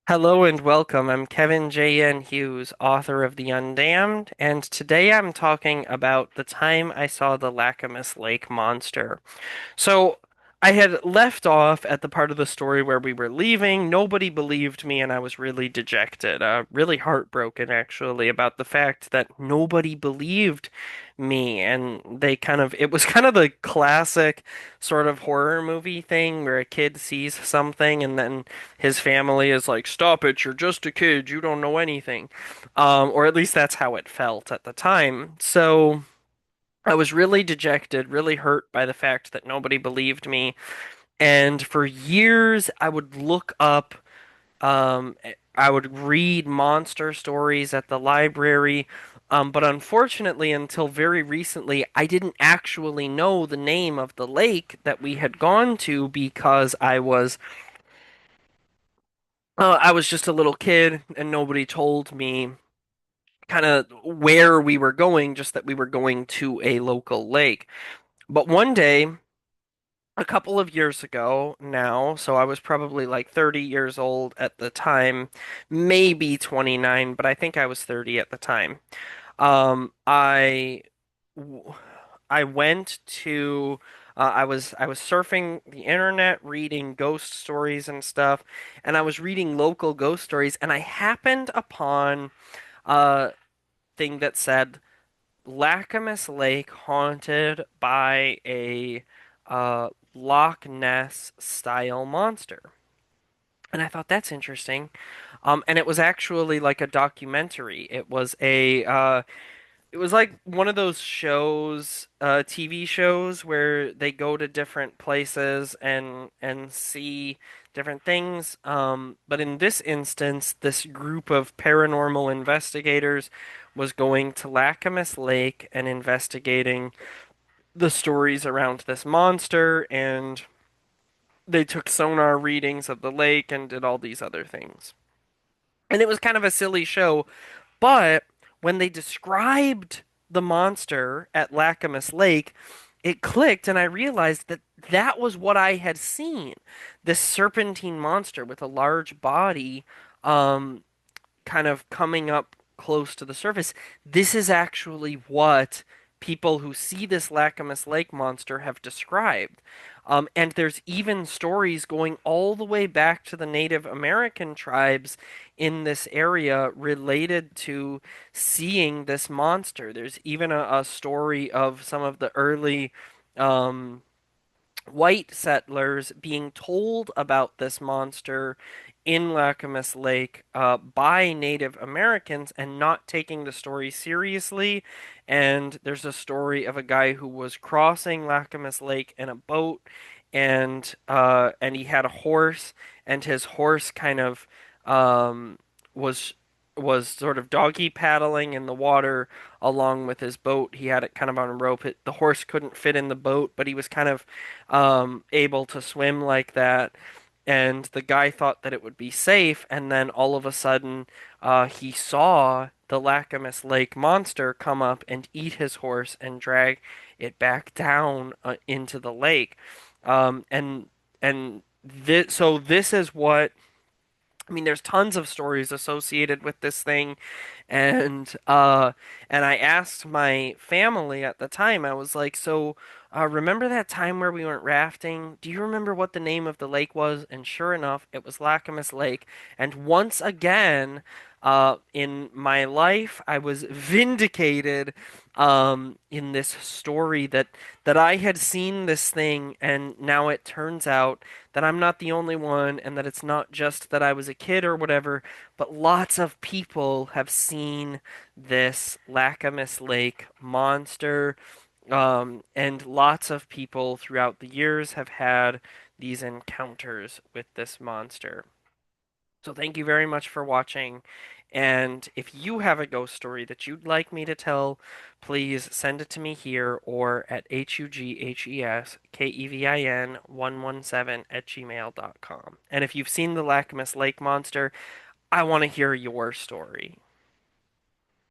Hello and welcome. I'm Kevin J. N. Hughes, author of The Undamned, and today I'm talking about the time I saw the Lacamas Lake Monster. So I had left off at the part of the story where we were leaving. Nobody believed me, and I was really dejected, really heartbroken actually, about the fact that nobody believed me. And it was kind of the classic sort of horror movie thing where a kid sees something and then his family is like, "Stop it, you're just a kid, you don't know anything." Or at least that's how it felt at the time. So. I was really dejected, really hurt by the fact that nobody believed me. And for years, I would look up, um, I would read monster stories at the library. But unfortunately, until very recently, I didn't actually know the name of the lake that we had gone to because I was just a little kid and nobody told me kind of where we were going, just that we were going to a local lake. But one day, a couple of years ago now, so I was probably like 30 years old at the time, maybe 29, but I think I was 30 at the time. Um, I w- I went to I was surfing the internet reading ghost stories and stuff, and I was reading local ghost stories, and I happened upon a thing that said Lacamas Lake haunted by a Loch Ness style monster. And I thought that's interesting. And it was actually like a documentary. It was like one of those shows, TV shows where they go to different places and see different things. But in this instance, this group of paranormal investigators was going to Lacamas Lake and investigating the stories around this monster, and they took sonar readings of the lake and did all these other things. And it was kind of a silly show, but when they described the monster at Lacamas Lake, it clicked, and I realized that that was what I had seen. This serpentine monster with a large body, um, kind of coming up close to the surface. This is actually what people who see this Lacamas Lake monster have described. And there's even stories going all the way back to the Native American tribes in this area related to seeing this monster. There's even a story of some of the early um, white settlers being told about this monster in Lacamas Lake by Native Americans and not taking the story seriously. And there's a story of a guy who was crossing Lacamas Lake in a boat, and he had a horse, and his horse kind of was sort of doggy paddling in the water along with his boat. He had it kind of on a rope. The horse couldn't fit in the boat, but he was kind of able to swim like that. And the guy thought that it would be safe, and then all of a sudden, he saw the Lacamas Lake monster come up and eat his horse and drag it back down into the lake. Um, and so this is what I mean, there's tons of stories associated with this thing, and I asked my family at the time. I was like, "So, remember that time where we went rafting? Do you remember what the name of the lake was?" And sure enough, it was Lacamas Lake. And once again, in my life, I was vindicated, in this story that I had seen this thing, and now it turns out that I'm not the only one, and that it's not just that I was a kid or whatever, but lots of people have seen this Lacamas Lake monster, and lots of people throughout the years have had these encounters with this monster. So thank you very much for watching. And if you have a ghost story that you'd like me to tell, please send it to me here or at hugheskevin117 at gmail.com. And if you've seen the Lacamas Lake Monster, I want to hear your story.